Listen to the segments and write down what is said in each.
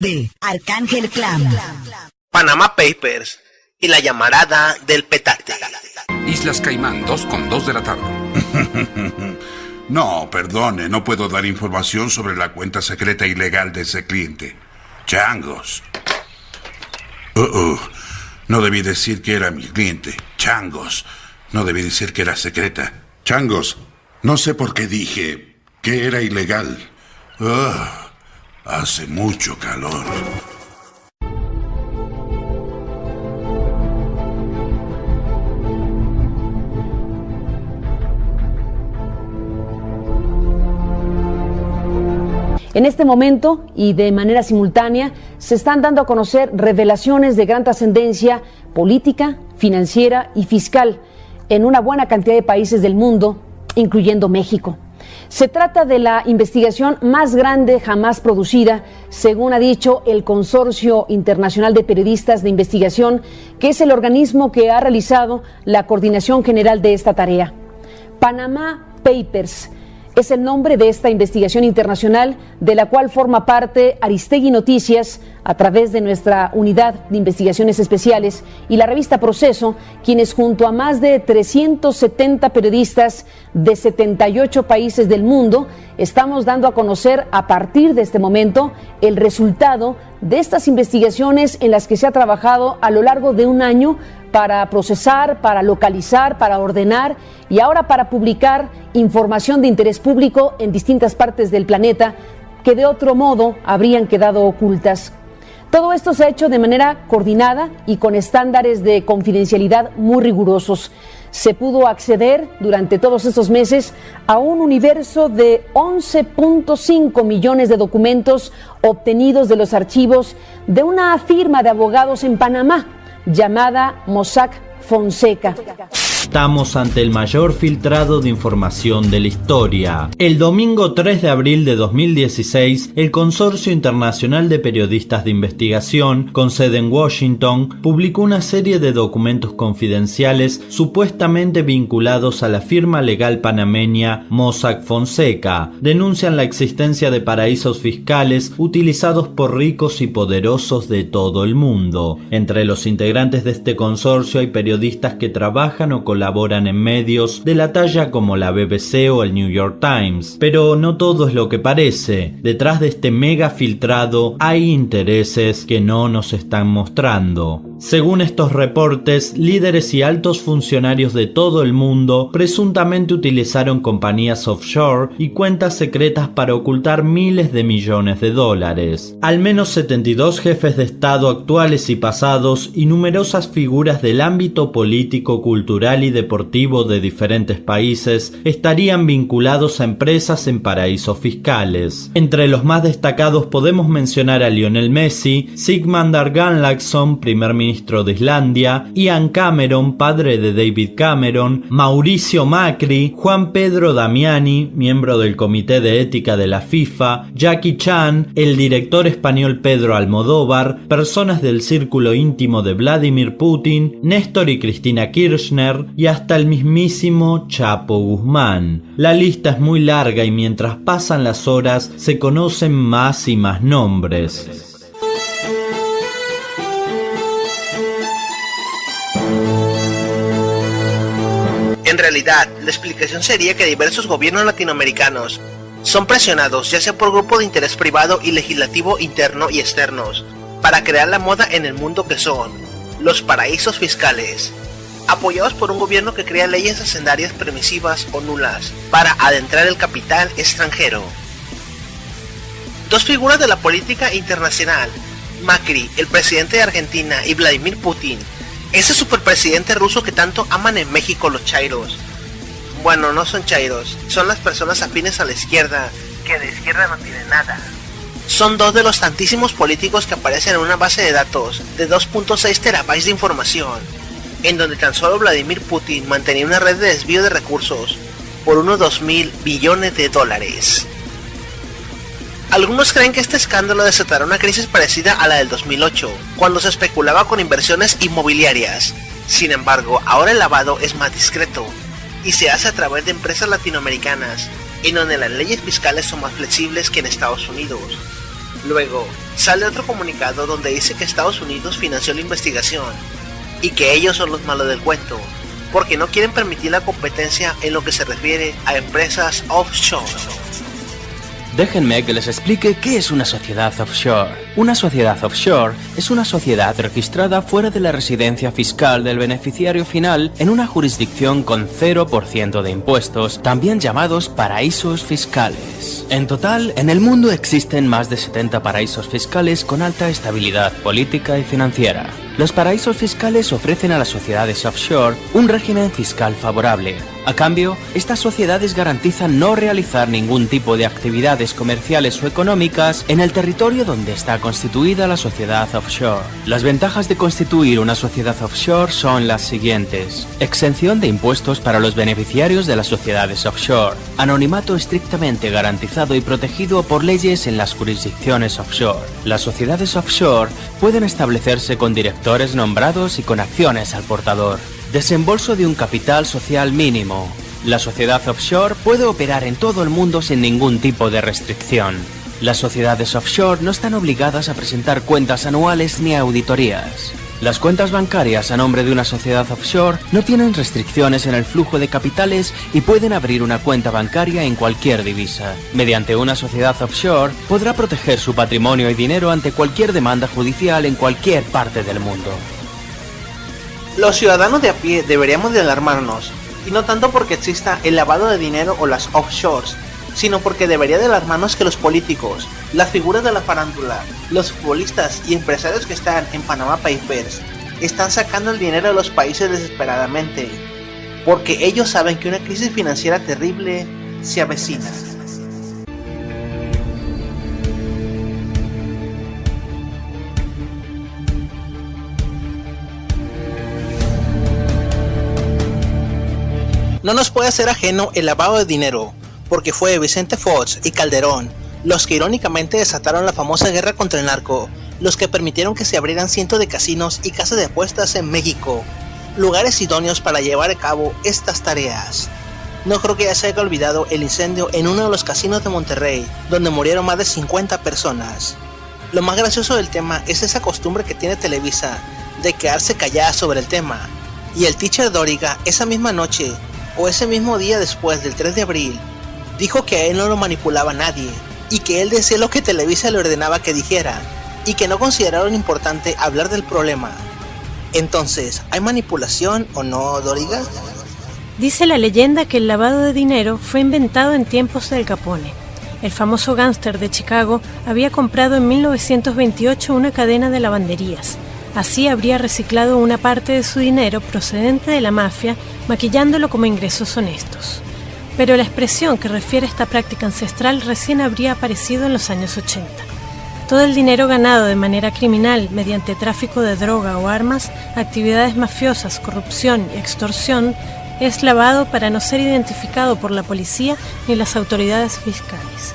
de Arcángel Clan. Panama Papers y la llamarada del petate. Islas Caimán, 2:02 de la tarde. No, perdone, no puedo dar información sobre la cuenta secreta ilegal de ese cliente. Changos. No debí decir que era mi cliente. Changos. No debí decir que era secreta. Changos. No sé por qué dije que era ilegal. Hace mucho calor. En este momento y de manera simultánea se están dando a conocer revelaciones de gran trascendencia política, financiera y fiscal en una buena cantidad de países del mundo, incluyendo México. Se trata de la investigación más grande jamás producida, según ha dicho el Consorcio Internacional de Periodistas de Investigación, que es el organismo que ha realizado la coordinación general de esta tarea. Panama Papers es el nombre de esta investigación internacional, de la cual forma parte Aristegui Noticias a través de nuestra unidad de investigaciones especiales y la revista Proceso, quienes junto a más de 370 periodistas de 78 países del mundo estamos dando a conocer a partir de este momento el resultado de estas investigaciones en las que se ha trabajado a lo largo de un año para procesar, para localizar, para ordenar y ahora para publicar información de interés público en distintas partes del planeta que de otro modo habrían quedado ocultas. Todo esto se ha hecho de manera coordinada y con estándares de confidencialidad muy rigurosos. Se pudo acceder durante todos estos meses a un universo de 11.5 millones de documentos obtenidos de los archivos de una firma de abogados en Panamá llamada Mossack Fonseca. Estamos ante el mayor filtrado de información de la historia. El domingo 3 de abril de 2016, el Consorcio Internacional de Periodistas de Investigación, con sede en Washington, publicó una serie de documentos confidenciales supuestamente vinculados a la firma legal panameña Mossack Fonseca. Denuncian la existencia de paraísos fiscales utilizados por ricos y poderosos de todo el mundo. Entre los integrantes de este consorcio hay periodistas que trabajan o colaboran en medios de la talla como la BBC o el New York Times. Pero no todo es lo que parece. Detrás de este mega filtrado hay intereses que no nos están mostrando. Según estos reportes, líderes y altos funcionarios de todo el mundo presuntamente utilizaron compañías offshore y cuentas secretas para ocultar miles de millones de dólares. Al menos 72 jefes de Estado actuales y pasados y numerosas figuras del ámbito político, cultural y deportivo de diferentes países estarían vinculados a empresas en paraísos fiscales. Entre los más destacados podemos mencionar a Lionel Messi, Sigmundar Gunnlaugsson, primer ministro de Islandia, Ian Cameron, padre de David Cameron, Mauricio Macri, Juan Pedro Damiani, miembro del Comité de Ética de la FIFA, Jackie Chan, el director español Pedro Almodóvar, personas del círculo íntimo de Vladimir Putin, Néstor y Cristina Kirchner y hasta el mismísimo Chapo Guzmán. La lista es muy larga y mientras pasan las horas se conocen más y más nombres. En realidad, la explicación sería que diversos gobiernos latinoamericanos son presionados ya sea por grupos de interés privado y legislativo interno y externos para crear la moda en el mundo que son los paraísos fiscales, apoyados por un gobierno que crea leyes hacendarias permisivas o nulas para adentrar el capital extranjero. Dos figuras de la política internacional, Macri, el presidente de Argentina, y Vladimir Putin, ese superpresidente ruso que tanto aman en México los chairos. Bueno, no son chairos, son las personas afines a la izquierda, que de izquierda no tienen nada. Son dos de los tantísimos políticos que aparecen en una base de datos de 2.6 terabytes de información, en donde tan solo Vladimir Putin mantenía una red de desvío de recursos por unos 2.000 billones de dólares. Algunos creen que este escándalo desatará una crisis parecida a la del 2008, cuando se especulaba con inversiones inmobiliarias. Sin embargo, ahora el lavado es más discreto y se hace a través de empresas latinoamericanas, en donde las leyes fiscales son más flexibles que en Estados Unidos. Luego, sale otro comunicado donde dice que Estados Unidos financió la investigación y que ellos son los malos del cuento, porque no quieren permitir la competencia en lo que se refiere a empresas offshore. Déjenme que les explique qué es una sociedad offshore. Una sociedad offshore es una sociedad registrada fuera de la residencia fiscal del beneficiario final en una jurisdicción con 0% de impuestos, también llamados paraísos fiscales. En total, en el mundo existen más de 70 paraísos fiscales con alta estabilidad política y financiera. Los paraísos fiscales ofrecen a las sociedades offshore un régimen fiscal favorable. A cambio, estas sociedades garantizan no realizar ningún tipo de actividades comerciales o económicas en el territorio donde está constituida la sociedad offshore. Las ventajas de constituir una sociedad offshore son las siguientes: exención de impuestos para los beneficiarios de las sociedades offshore, anonimato estrictamente garantizado y protegido por leyes en las jurisdicciones offshore. Las sociedades offshore pueden establecerse con directores nombrados y con acciones al portador. Desembolso de un capital social mínimo. La sociedad offshore puede operar en todo el mundo sin ningún tipo de restricción. Las sociedades offshore no están obligadas a presentar cuentas anuales ni auditorías. Las cuentas bancarias a nombre de una sociedad offshore no tienen restricciones en el flujo de capitales y pueden abrir una cuenta bancaria en cualquier divisa. Mediante una sociedad offshore podrá proteger su patrimonio y dinero ante cualquier demanda judicial en cualquier parte del mundo. Los ciudadanos de a pie deberíamos de alarmarnos, y no tanto porque exista el lavado de dinero o las offshores, sino porque debería de alarmarnos que los políticos, las figuras de la farándula, los futbolistas y empresarios que están en Panama Papers están sacando el dinero de los países desesperadamente, porque ellos saben que una crisis financiera terrible se avecina. No nos puede ser ajeno el lavado de dinero, porque fue Vicente Fox y Calderón los que irónicamente desataron la famosa guerra contra el narco, los que permitieron que se abrieran cientos de casinos y casas de apuestas en México, lugares idóneos para llevar a cabo estas tareas. No creo que ya se haya olvidado el incendio en uno de los casinos de Monterrey, donde murieron más de 50 personas. Lo más gracioso del tema es esa costumbre que tiene Televisa de quedarse callada sobre el tema, y el teacher Dóriga esa misma noche o ese mismo día después del 3 de abril, dijo que a él no lo manipulaba nadie, y que él decía lo que Televisa le ordenaba que dijera, y que no consideraron importante hablar del problema. Entonces, ¿hay manipulación o no, Dóriga? Dice la leyenda que el lavado de dinero fue inventado en tiempos del Capone. El famoso gángster de Chicago había comprado en 1928 una cadena de lavanderías. Así habría reciclado una parte de su dinero procedente de la mafia, maquillándolo como ingresos honestos. Pero la expresión que refiere a esta práctica ancestral recién habría aparecido en los años 80. Todo el dinero ganado de manera criminal mediante tráfico de droga o armas, actividades mafiosas, corrupción y extorsión es lavado para no ser identificado por la policía ni las autoridades fiscales.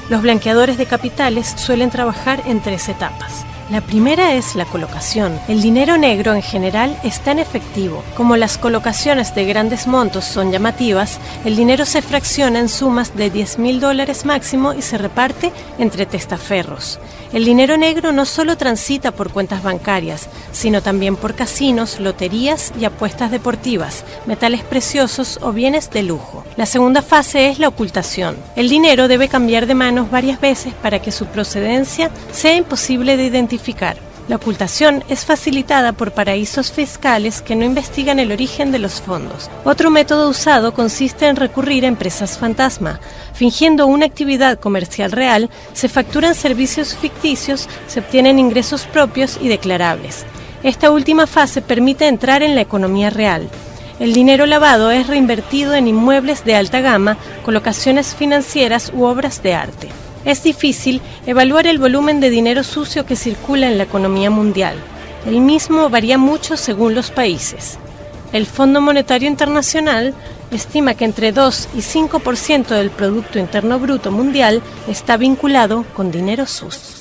Los blanqueadores de capitales suelen trabajar en 3 etapas. La primera es la colocación. El dinero negro en general está en efectivo. Como las colocaciones de grandes montos son llamativas, el dinero se fracciona en sumas de $10,000 máximo y se reparte entre testaferros. El dinero negro no solo transita por cuentas bancarias, sino también por casinos, loterías y apuestas deportivas, metales preciosos o bienes de lujo. La segunda fase es la ocultación. El dinero debe cambiar de manos varias veces para que su procedencia sea imposible de identificar. La ocultación es facilitada por paraísos fiscales que no investigan el origen de los fondos. Otro método usado consiste en recurrir a empresas fantasma. Fingiendo una actividad comercial real, se facturan servicios ficticios, se obtienen ingresos propios y declarables. Esta última fase permite entrar en la economía real. El dinero lavado es reinvertido en inmuebles de alta gama, colocaciones financieras u obras de arte. Es difícil evaluar el volumen de dinero sucio que circula en la economía mundial. El mismo varía mucho según los países. El Fondo Monetario Internacional estima que entre 2 y 5% del Producto Interno Bruto mundial está vinculado con dinero sucio.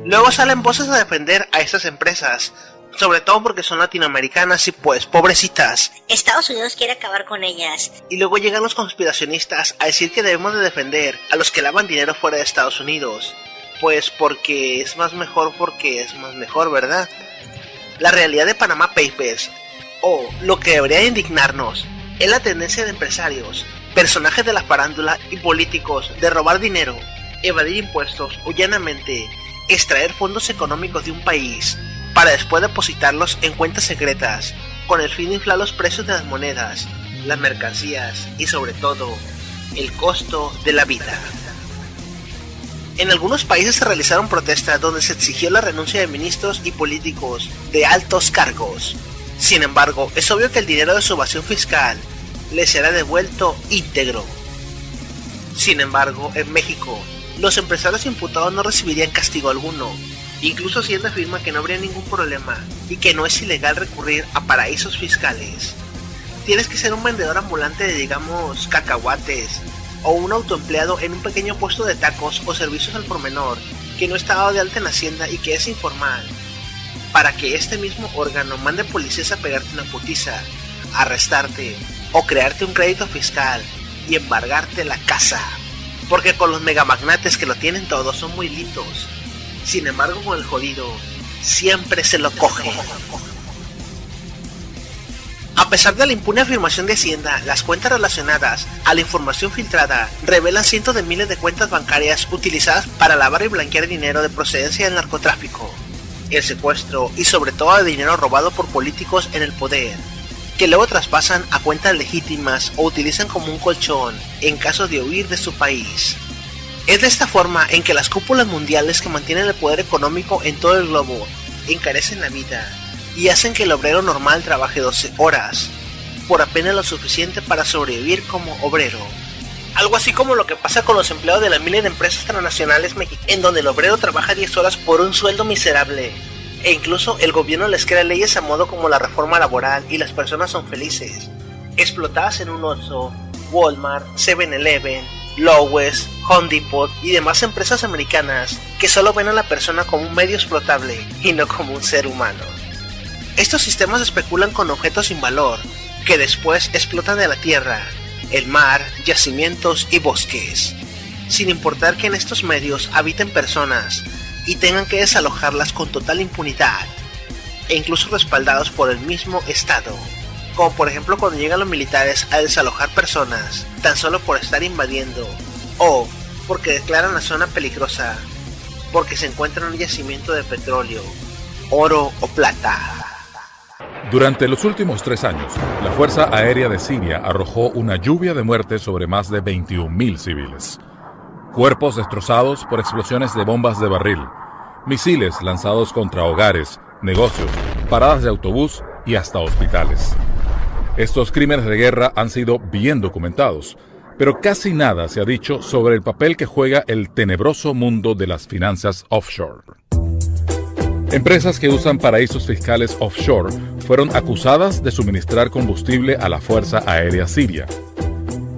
Luego salen voces a defender a estas empresas, sobre todo porque son latinoamericanas y pues pobrecitas. Estados Unidos quiere acabar con ellas. Y luego llegan los conspiracionistas a decir que debemos de defender a los que lavan dinero fuera de Estados Unidos. Pues porque es más mejor, ¿verdad? La realidad de Panama Papers, o lo que debería indignarnos, es la tendencia de empresarios, personajes de la farándula y políticos de robar dinero, evadir impuestos o llanamente extraer fondos económicos de un país para después depositarlos en cuentas secretas con el fin de inflar los precios de las monedas, las mercancías y sobre todo el costo de la vida. En algunos países se realizaron protestas donde se exigió la renuncia de ministros y políticos de altos cargos. Sin embargo, es obvio que el dinero de su evasión fiscal les será devuelto íntegro. Sin embargo, en México, los empresarios imputados no recibirían castigo alguno. Incluso Hacienda afirma que no habría ningún problema y que no es ilegal recurrir a paraísos fiscales. Tienes que ser un vendedor ambulante de, digamos, cacahuates, o un autoempleado en un pequeño puesto de tacos o servicios al por menor que no está dado de alta en Hacienda y que es informal, para que este mismo órgano mande policías a pegarte una putiza, arrestarte o crearte un crédito fiscal y embargarte la casa. Porque con los megamagnates que lo tienen todo son muy lindos. Sin embargo, con el jodido siempre se lo coge. A pesar de la impune afirmación de Hacienda, las cuentas relacionadas a la información filtrada revelan cientos de miles de cuentas bancarias utilizadas para lavar y blanquear dinero de procedencia del narcotráfico, el secuestro y sobre todo de dinero robado por políticos en el poder, que luego traspasan a cuentas legítimas o utilizan como un colchón en caso de huir de su país. Es de esta forma en que las cúpulas mundiales que mantienen el poder económico en todo el globo encarecen la vida y hacen que el obrero normal trabaje 12 horas, por apenas lo suficiente para sobrevivir como obrero. Algo así como lo que pasa con los empleados de las miles de empresas transnacionales mexicanas, en donde el obrero trabaja 10 horas por un sueldo miserable, e incluso el gobierno les crea leyes a modo como la reforma laboral y las personas son felices, explotadas en un Oxxo, Walmart, 7-Eleven, Lowe's, Home Depot y demás empresas americanas que solo ven a la persona como un medio explotable y no como un ser humano. Estos sistemas especulan con objetos sin valor, que después explotan de la tierra, el mar, yacimientos y bosques, sin importar que en estos medios habiten personas y tengan que desalojarlas con total impunidad, e incluso respaldados por el mismo Estado, como por ejemplo cuando llegan los militares a desalojar personas, tan solo por estar invadiendo, o porque declaran la zona peligrosa, porque se encuentra en un yacimiento de petróleo, oro o plata. Durante los últimos 3 años, la Fuerza Aérea de Siria arrojó una lluvia de muertes sobre más de 21.000 civiles. Cuerpos destrozados por explosiones de bombas de barril, misiles lanzados contra hogares, negocios, paradas de autobús y hasta hospitales. Estos crímenes de guerra han sido bien documentados, pero casi nada se ha dicho sobre el papel que juega el tenebroso mundo de las finanzas offshore. Empresas que usan paraísos fiscales offshore fueron acusadas de suministrar combustible a la Fuerza Aérea Siria.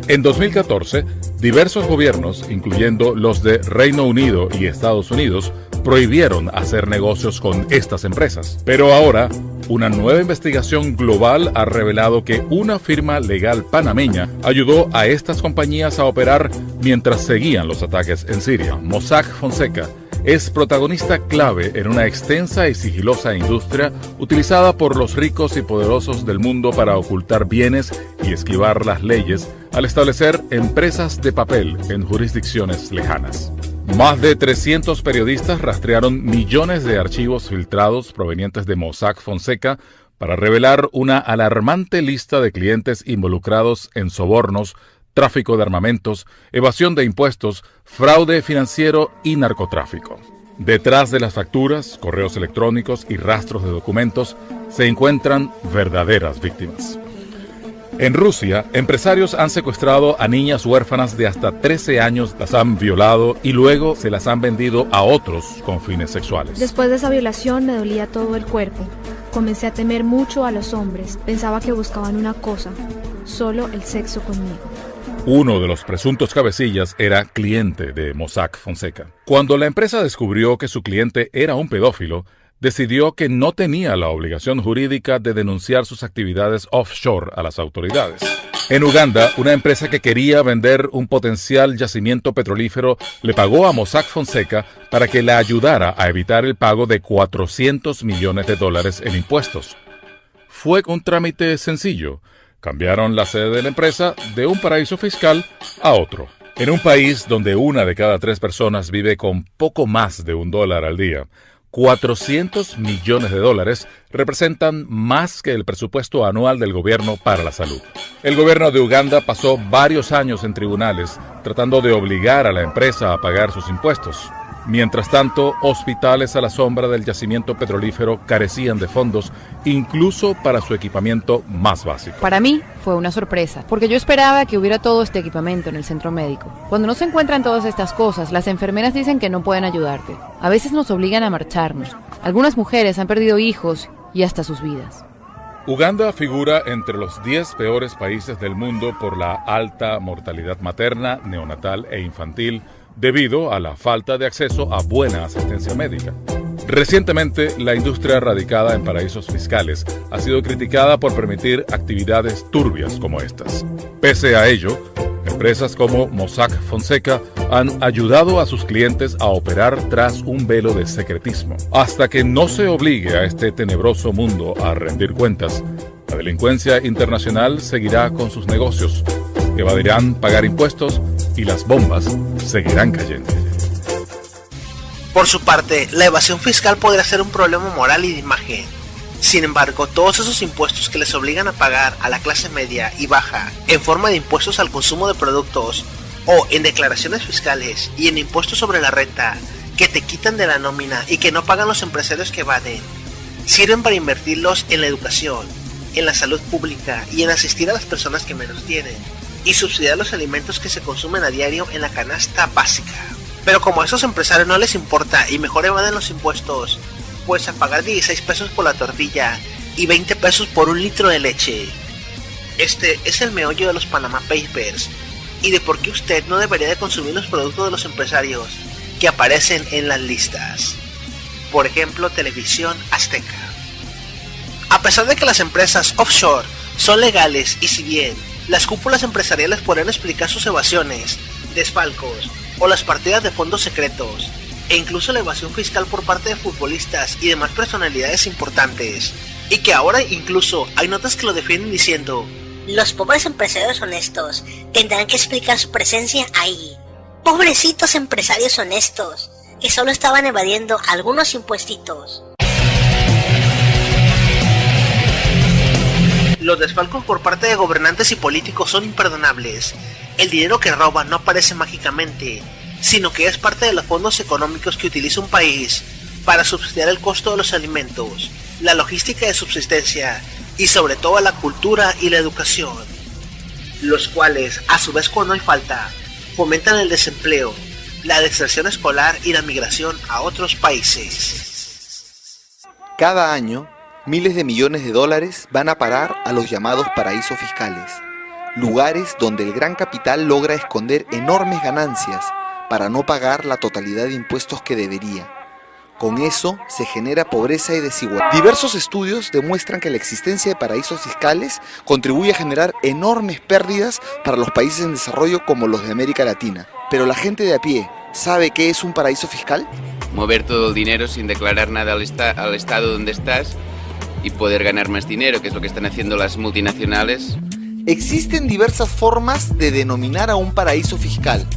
En 2014, diversos gobiernos, incluyendo los de Reino Unido y Estados Unidos, prohibieron hacer negocios con estas empresas. Pero ahora, una nueva investigación global ha revelado que una firma legal panameña ayudó a estas compañías a operar mientras seguían los ataques en Siria. Mossack Fonseca es protagonista clave en una extensa y sigilosa industria utilizada por los ricos y poderosos del mundo para ocultar bienes y esquivar las leyes al establecer empresas de papel en jurisdicciones lejanas. Más de 300 periodistas rastrearon millones de archivos filtrados provenientes de Mossack Fonseca para revelar una alarmante lista de clientes involucrados en sobornos, tráfico de armamentos, evasión de impuestos, fraude financiero y narcotráfico. Detrás de las facturas, correos electrónicos y rastros de documentos se encuentran verdaderas víctimas. En Rusia, empresarios han secuestrado a niñas huérfanas de hasta 13 años, las han violado y luego se las han vendido a otros con fines sexuales. Después de esa violación me dolía todo el cuerpo. Comencé a temer mucho a los hombres. Pensaba que buscaban una cosa, solo el sexo conmigo. Uno de los presuntos cabecillas era cliente de Mossack Fonseca. Cuando la empresa descubrió que su cliente era un pedófilo, decidió que no tenía la obligación jurídica de denunciar sus actividades offshore a las autoridades. En Uganda, una empresa que quería vender un potencial yacimiento petrolífero le pagó a Mossack Fonseca para que la ayudara a evitar el pago de $400 millones en impuestos. Fue un trámite sencillo. Cambiaron la sede de la empresa de un paraíso fiscal a otro. En un país donde 1 de cada 3 personas vive con poco más de $1 al día, $400 millones representan más que el presupuesto anual del gobierno para la salud. El gobierno de Uganda pasó varios años en tribunales tratando de obligar a la empresa a pagar sus impuestos. Mientras tanto, hospitales a la sombra del yacimiento petrolífero carecían de fondos, incluso para su equipamiento más básico. Para mí fue una sorpresa, porque yo esperaba que hubiera todo este equipamiento en el centro médico. Cuando no se encuentran todas estas cosas, las enfermeras dicen que no pueden ayudarte. A veces nos obligan a marcharnos. Algunas mujeres han perdido hijos y hasta sus vidas. Uganda figura entre los 10 peores países del mundo por la alta mortalidad materna, neonatal e infantil, debido a la falta de acceso a buena asistencia médica. Recientemente, la industria radicada en paraísos fiscales ha sido criticada por permitir actividades turbias como estas. Pese a ello, empresas como Mossack Fonseca han ayudado a sus clientes a operar tras un velo de secretismo. Hasta que no se obligue a este tenebroso mundo a rendir cuentas, la delincuencia internacional seguirá con sus negocios, evadirán pagar impuestos y las bombas seguirán cayendo. Por su parte, la evasión fiscal podría ser un problema moral y de imagen. Sin embargo, todos esos impuestos que les obligan a pagar a la clase media y baja en forma de impuestos al consumo de productos o en declaraciones fiscales y en impuestos sobre la renta que te quitan de la nómina y que no pagan los empresarios que evaden, sirven para invertirlos en la educación, en la salud pública y en asistir a las personas que menos tienen, y subsidiar los alimentos que se consumen a diario en la canasta básica. Pero como a esos empresarios no les importa y mejor evaden los impuestos, pues a pagar 16 pesos por la tortilla y 20 pesos por un litro de leche. Este es el meollo de los Panama Papers y de por qué usted no debería de consumir los productos de los empresarios que aparecen en las listas. Por ejemplo, Televisión Azteca. A pesar de que las empresas offshore son legales y si bien las cúpulas empresariales podrán explicar sus evasiones, desfalcos o las partidas de fondos secretos, e incluso la evasión fiscal por parte de futbolistas y demás personalidades importantes, y que ahora incluso hay notas que lo defienden diciendo: los pobres empresarios honestos tendrán que explicar su presencia ahí. Pobrecitos empresarios honestos, que solo estaban evadiendo algunos impuestitos. Los desfalcos por parte de gobernantes y políticos son imperdonables. El dinero que roban no aparece mágicamente, sino que es parte de los fondos económicos que utiliza un país para subsidiar el costo de los alimentos, la logística de subsistencia y sobre todo la cultura y la educación, los cuales, a su vez cuando hay falta, fomentan el desempleo, la deserción escolar y la migración a otros países. Cada año, miles de millones de dólares van a parar a los llamados paraísos fiscales, lugares donde el gran capital logra esconder enormes ganancias para no pagar la totalidad de impuestos que debería. Con eso se genera pobreza y desigualdad. Diversos estudios demuestran que la existencia de paraísos fiscales contribuye a generar enormes pérdidas para los países en desarrollo como los de América Latina. Pero la gente de a pie, ¿sabe qué es un paraíso fiscal? Mover todo el dinero sin declarar nada al estado donde estás y poder ganar más dinero, que es lo que están haciendo las multinacionales. Existen diversas formas de denominar a un paraíso fiscal.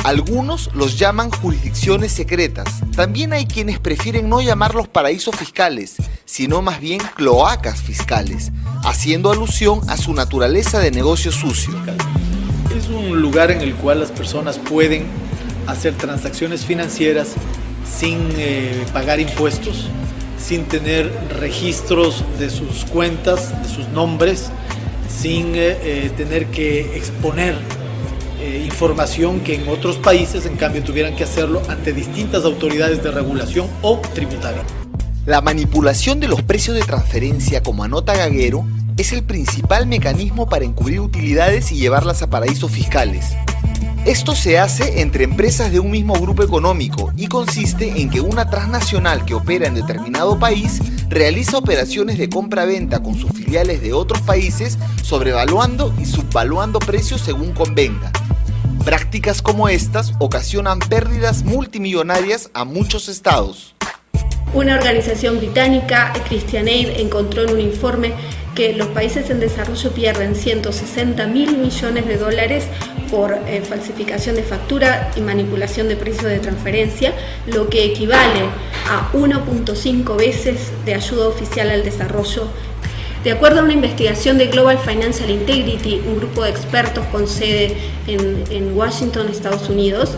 Algunos los llaman jurisdicciones secretas. También hay quienes prefieren no llamarlos paraísos fiscales, sino más bien cloacas fiscales, haciendo alusión a su naturaleza de negocio sucio. Es un lugar en el cual las personas pueden hacer transacciones financieras sin pagar impuestos, sin tener registros de sus cuentas, de sus nombres, sin tener que exponer información que en otros países en cambio tuvieran que hacerlo ante distintas autoridades de regulación o tributaria. La manipulación de los precios de transferencia como anota gaguero es el principal mecanismo para encubrir utilidades y llevarlas a paraísos fiscales. Esto se hace entre empresas de un mismo grupo económico y consiste en que una transnacional que opera en determinado país realiza operaciones de compra-venta con sus filiales de otros países, sobrevaluando y subvaluando precios según convenga. Prácticas como estas ocasionan pérdidas multimillonarias a muchos estados. Una organización británica, ChristianAid, encontró en un informe que los países en desarrollo pierden 160.000 millones de dólares por falsificación de factura y manipulación de precios de transferencia, lo que equivale a 1.5 veces de ayuda oficial al desarrollo. De acuerdo a una investigación de Global Financial Integrity, un grupo de expertos con sede en Washington, Estados Unidos,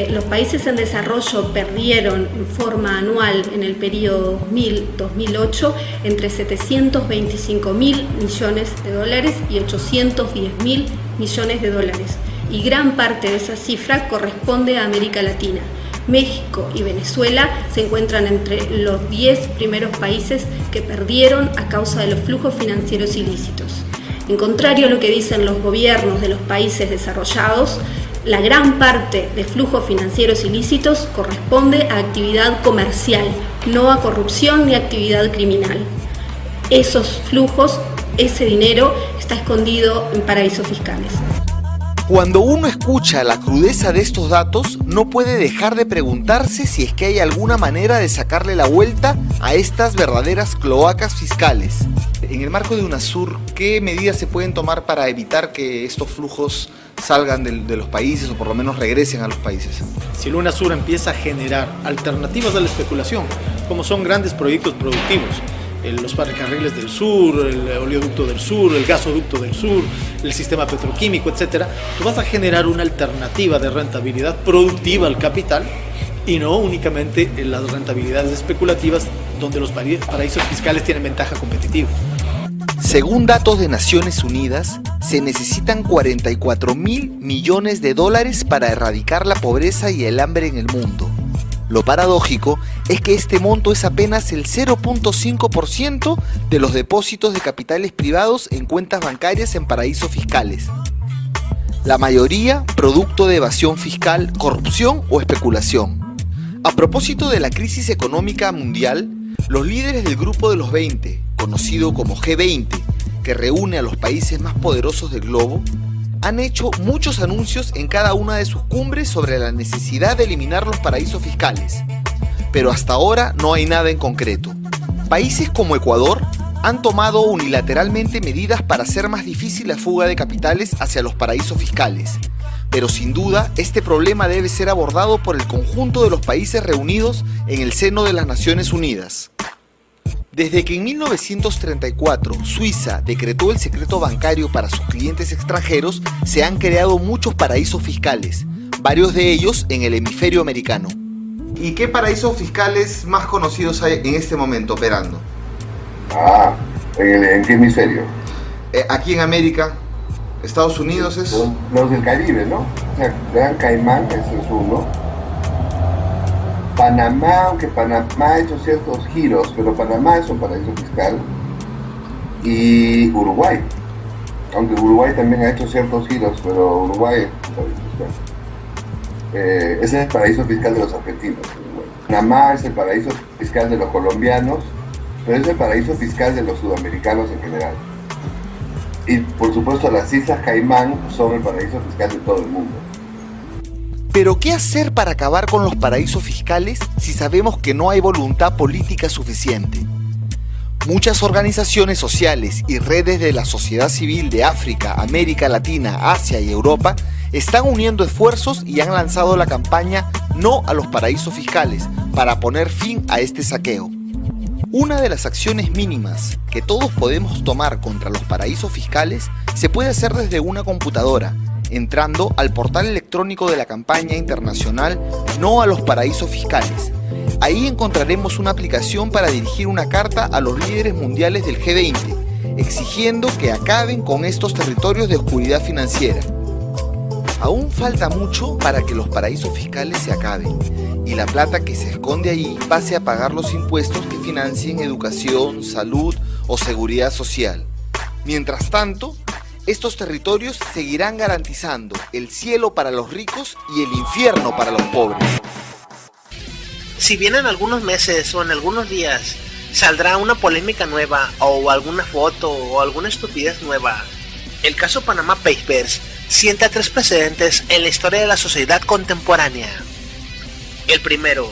los países en desarrollo perdieron en forma anual en el periodo 2000-2008 entre 725.000 millones de dólares y 810.000 millones de dólares. Y gran parte de esa cifra corresponde a América Latina. México y Venezuela se encuentran entre los 10 primeros países que perdieron a causa de los flujos financieros ilícitos. En contrario a lo que dicen los gobiernos de los países desarrollados, la gran parte de flujos financieros ilícitos corresponde a actividad comercial, no a corrupción ni actividad criminal. Esos flujos, ese dinero, está escondido en paraísos fiscales. Cuando uno escucha la crudeza de estos datos, no puede dejar de preguntarse si es que hay alguna manera de sacarle la vuelta a estas verdaderas cloacas fiscales. En el marco de UNASUR, ¿qué medidas se pueden tomar para evitar que estos flujos salgan de los países o por lo menos regresen a los países? Si el UNASUR empieza a generar alternativas a la especulación, como son grandes proyectos productivos, los ferrocarriles del sur, el oleoducto del sur, el gasoducto del sur, el sistema petroquímico, etc., tú vas a generar una alternativa de rentabilidad productiva al capital y no únicamente en las rentabilidades especulativas donde los paraísos fiscales tienen ventaja competitiva. Según datos de Naciones Unidas, se necesitan 44.000 millones de dólares para erradicar la pobreza y el hambre en el mundo. Lo paradójico es que este monto es apenas el 0.5% de los depósitos de capitales privados en cuentas bancarias en paraísos fiscales. La mayoría producto de evasión fiscal, corrupción o especulación. A propósito de la crisis económica mundial, los líderes del Grupo de los 20, conocido como G20, que reúne a los países más poderosos del globo, han hecho muchos anuncios en cada una de sus cumbres sobre la necesidad de eliminar los paraísos fiscales. Pero hasta ahora no hay nada en concreto. Países como Ecuador han tomado unilateralmente medidas para hacer más difícil la fuga de capitales hacia los paraísos fiscales. Pero sin duda, este problema debe ser abordado por el conjunto de los países reunidos en el seno de las Naciones Unidas. Desde que en 1934 Suiza decretó el secreto bancario para sus clientes extranjeros, se han creado muchos paraísos fiscales, varios de ellos en el hemisferio americano. ¿Y qué paraísos fiscales más conocidos hay en este momento operando? ¿En qué hemisferio? Aquí en América, Estados Unidos es... Los del Caribe, ¿no? O sea, Gran Caimán, ese es uno. Panamá, aunque Panamá ha hecho ciertos giros, pero Panamá es un paraíso fiscal. Y Uruguay, aunque Uruguay también ha hecho ciertos giros, pero Uruguay es un paraíso fiscal. Ese es el paraíso fiscal de los argentinos. Panamá es el paraíso fiscal de los colombianos, pero es el paraíso fiscal de los sudamericanos en general. Y por supuesto las Islas Caimán son el paraíso fiscal de todo el mundo. Pero ¿qué hacer para acabar con los paraísos fiscales si sabemos que no hay voluntad política suficiente? Muchas organizaciones sociales y redes de la sociedad civil de África, América Latina, Asia y Europa están uniendo esfuerzos y han lanzado la campaña No a los paraísos fiscales para poner fin a este saqueo. Una de las acciones mínimas que todos podemos tomar contra los paraísos fiscales se puede hacer desde una computadora, entrando al portal electrónico de la campaña internacional No a los paraísos fiscales. Ahí encontraremos una aplicación para dirigir una carta a los líderes mundiales del G20, exigiendo que acaben con estos territorios de oscuridad financiera. Aún falta mucho para que los paraísos fiscales se acaben y la plata que se esconde ahí pase a pagar los impuestos que financien educación, salud o seguridad social. Mientras tanto, estos territorios seguirán garantizando el cielo para los ricos y el infierno para los pobres. Si bien en algunos meses o en algunos días saldrá una polémica nueva o alguna foto o alguna estupidez nueva. El caso Panama Papers sienta 3 precedentes en la historia de la sociedad contemporánea. El primero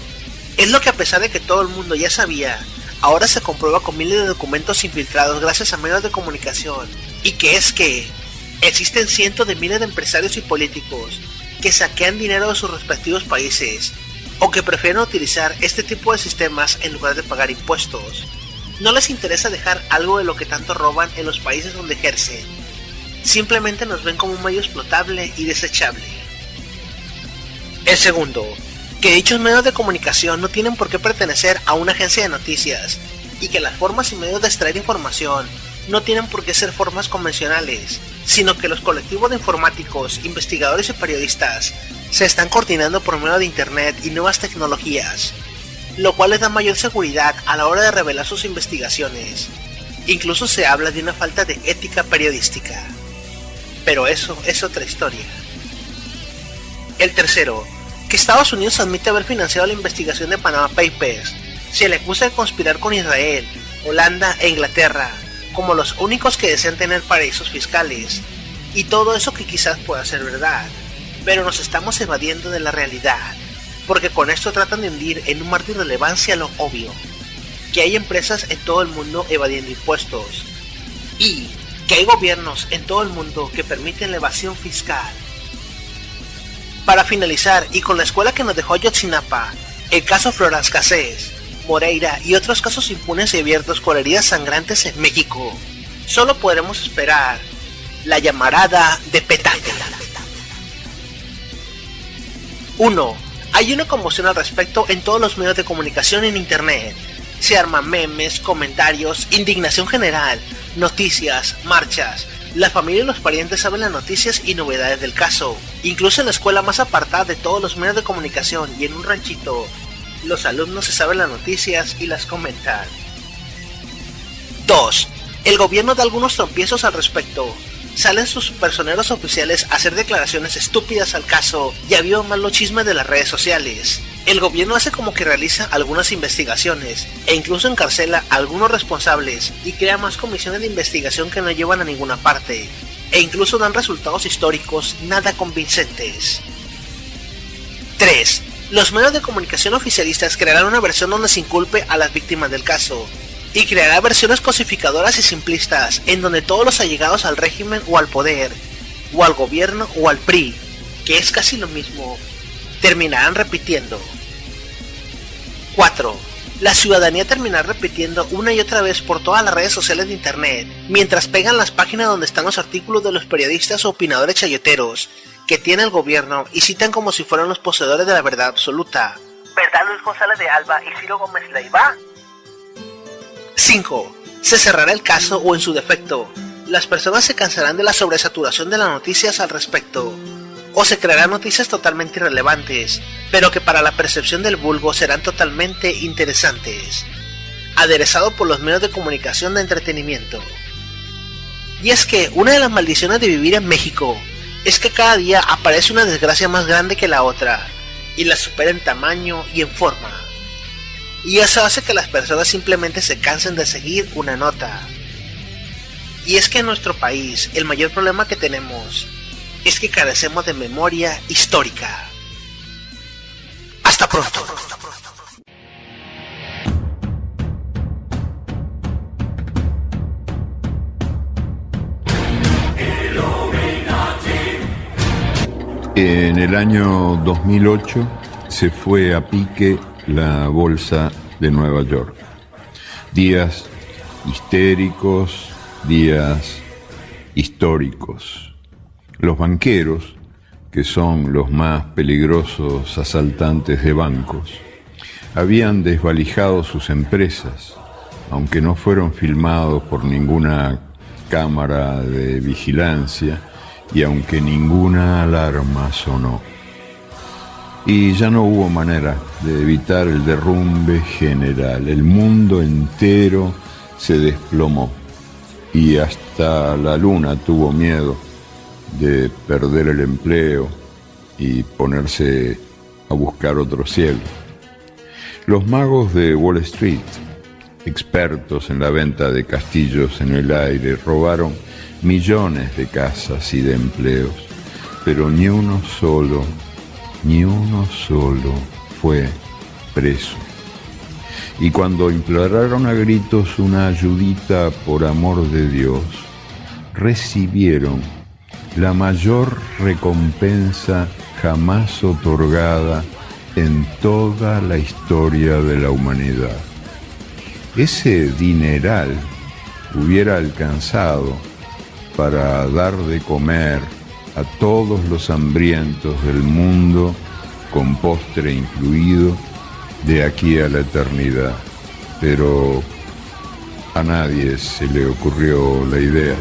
es lo que, a pesar de que todo el mundo ya sabía, ahora se comprueba con miles de documentos infiltrados gracias a medios de comunicación, y que es que existen cientos de miles de empresarios y políticos que saquean dinero de sus respectivos países o que prefieren utilizar este tipo de sistemas en lugar de pagar impuestos. No les interesa dejar algo de lo que tanto roban en los países donde ejercen. Simplemente nos ven como un medio explotable y desechable. El segundo, que dichos medios de comunicación no tienen por qué pertenecer a una agencia de noticias y que las formas y medios de extraer información no tienen por qué ser formas convencionales, sino que los colectivos de informáticos, investigadores y periodistas se están coordinando por medio de internet y nuevas tecnologías, lo cual les da mayor seguridad a la hora de revelar sus investigaciones. Incluso se habla de una falta de ética periodística. Pero eso es otra historia. El tercero, que Estados Unidos admite haber financiado la investigación de Panama Papers. Se le acusa de conspirar con Israel, Holanda e Inglaterra como los únicos que desean tener paraísos fiscales, y todo eso que quizás pueda ser verdad, pero nos estamos evadiendo de la realidad, porque con esto tratan de hundir en un mar de irrelevancia lo obvio, que hay empresas en todo el mundo evadiendo impuestos, y que hay gobiernos en todo el mundo que permiten la evasión fiscal. Para finalizar, y con la escuela que nos dejó Ayotzinapa, el caso Florence Cassés, Moreira y otros casos impunes y abiertos con heridas sangrantes en México, solo podremos esperar la llamarada de petate. 1. Hay una conmoción al respecto en todos los medios de comunicación en internet. Se arman memes, comentarios, indignación general, noticias, marchas. La familia y los parientes saben las noticias y novedades del caso. Incluso en la escuela más apartada de todos los medios de comunicación y en un ranchito, los alumnos se saben las noticias y las comentan. 2. El gobierno da algunos tropiezos al respecto. Salen sus personeros oficiales a hacer declaraciones estúpidas al caso y avivan más los chismes de las redes sociales. El gobierno hace como que realiza algunas investigaciones e incluso encarcela a algunos responsables y crea más comisiones de investigación que no llevan a ninguna parte, e incluso dan resultados históricos nada convincentes. 3. Los medios de comunicación oficialistas crearán una versión donde se inculpe a las víctimas del caso, y creará versiones cosificadoras y simplistas en donde todos los allegados al régimen o al poder, o al gobierno o al PRI, que es casi lo mismo, terminarán repitiendo. 4. La ciudadanía terminará repitiendo una y otra vez por todas las redes sociales de internet, mientras pegan las páginas donde están los artículos de los periodistas o opinadores chayoteros que tiene el gobierno y citan como si fueran los poseedores de la verdad absoluta. ¿Verdad Luis González de Alba y Ciro Gómez Leiva? 5. Se cerrará el caso o en su defecto, las personas se cansarán de la sobresaturación de las noticias al respecto, o se crearán noticias totalmente irrelevantes, pero que para la percepción del vulgo serán totalmente interesantes, aderezado por los medios de comunicación de entretenimiento. Y es que una de las maldiciones de vivir en México es que cada día aparece una desgracia más grande que la otra, y la supera en tamaño y en forma. Y eso hace que las personas simplemente se cansen de seguir una nota. Y es que en nuestro país el mayor problema que tenemos es que carecemos de memoria histórica. Hasta pronto. En el año 2008 se fue a pique la bolsa de Nueva York. Días histéricos, días históricos. Los banqueros, que son los más peligrosos asaltantes de bancos, habían desvalijado sus empresas, aunque no fueron filmados por ninguna cámara de vigilancia y aunque ninguna alarma sonó. Y ya no hubo manera de evitar el derrumbe general. El mundo entero se desplomó y hasta la luna tuvo miedo de perder el empleo y ponerse a buscar otro cielo. Los magos de Wall Street expertos en la venta de castillos en el aire, robaron millones de casas y de empleos, pero ni uno solo fue preso. Y cuando imploraron a gritos una ayudita por amor de Dios, recibieron la mayor recompensa jamás otorgada en toda la historia de la humanidad. Ese dineral hubiera alcanzado para dar de comer a todos los hambrientos del mundo, con postre incluido, de aquí a la eternidad. Pero a nadie se le ocurrió la idea.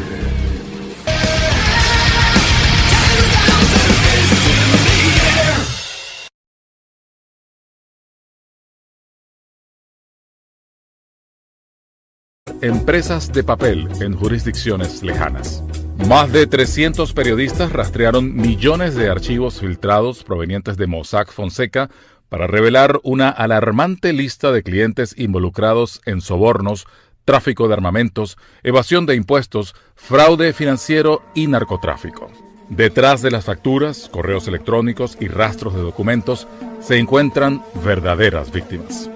Empresas de papel en jurisdicciones lejanas. Más de 300 periodistas rastrearon millones de archivos filtrados provenientes de Mossack Fonseca para revelar una alarmante lista de clientes involucrados en sobornos, tráfico de armamentos, evasión de impuestos, fraude financiero y narcotráfico. Detrás de las facturas, correos electrónicos y rastros de documentos se encuentran verdaderas víctimas.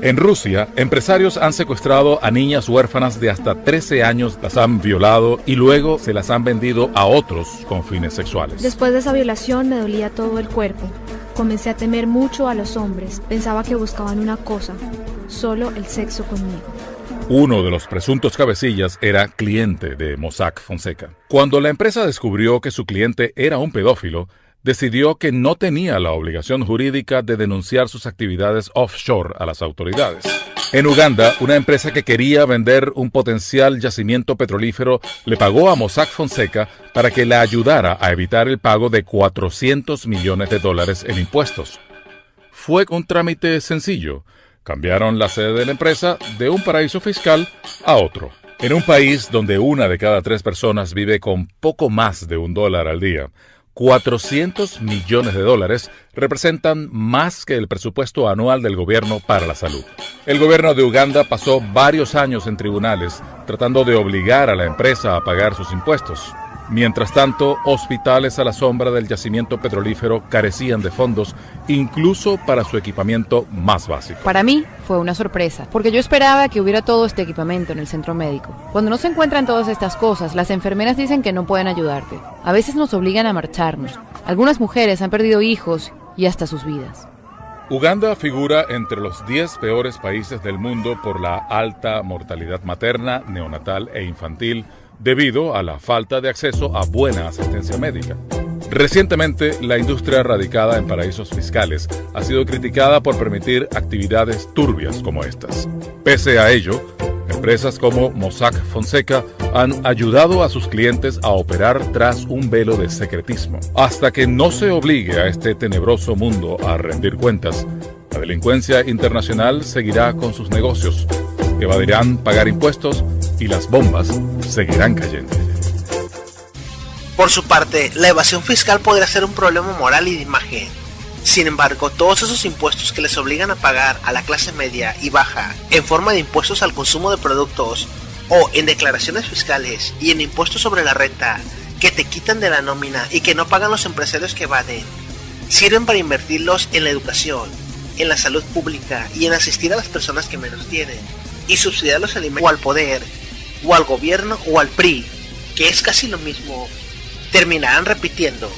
En Rusia, empresarios han secuestrado a niñas huérfanas de hasta 13 años, las han violado y luego se las han vendido a otros con fines sexuales. Después de esa violación me dolía todo el cuerpo. Comencé a temer mucho a los hombres. Pensaba que buscaban una cosa, solo el sexo conmigo. Uno de los presuntos cabecillas era cliente de Mossack Fonseca. Cuando la empresa descubrió que su cliente era un pedófilo, decidió que no tenía la obligación jurídica de denunciar sus actividades offshore a las autoridades. En Uganda, una empresa que quería vender un potencial yacimiento petrolífero le pagó a Mossack Fonseca para que la ayudara a evitar el pago de $400 millones en impuestos. Fue un trámite sencillo. Cambiaron la sede de la empresa de un paraíso fiscal a otro. En un país donde 1 de cada 3 personas vive con poco más de $1 al día, $400 millones representan más que el presupuesto anual del gobierno para la salud. El gobierno de Uganda pasó varios años en tribunales tratando de obligar a la empresa a pagar sus impuestos. Mientras tanto, hospitales a la sombra del yacimiento petrolífero carecían de fondos, incluso para su equipamiento más básico. Para mí fue una sorpresa, porque yo esperaba que hubiera todo este equipamiento en el centro médico. Cuando no se encuentran todas estas cosas, las enfermeras dicen que no pueden ayudarte. A veces nos obligan a marcharnos. Algunas mujeres han perdido hijos y hasta sus vidas. Uganda figura entre los 10 peores países del mundo por la alta mortalidad materna, neonatal e infantil, debido a la falta de acceso a buena asistencia médica. Recientemente, la industria radicada en paraísos fiscales ha sido criticada por permitir actividades turbias como estas. Pese a ello, empresas como Mossack Fonseca han ayudado a sus clientes a operar tras un velo de secretismo. Hasta que no se obligue a este tenebroso mundo a rendir cuentas, la delincuencia internacional seguirá con sus negocios, evadirán pagar impuestos y las bombas seguirán cayendo. Por su parte, la evasión fiscal podría ser un problema moral y de imagen. Sin embargo, todos esos impuestos que les obligan a pagar a la clase media y baja en forma de impuestos al consumo de productos o en declaraciones fiscales y en impuestos sobre la renta que te quitan de la nómina y que no pagan los empresarios que evaden, sirven para invertirlos en la educación, en la salud pública y en asistir a las personas que menos tienen, y subsidiar los alimentos o al poder, o al gobierno o al PRI, que es casi lo mismo, terminarán repitiendo.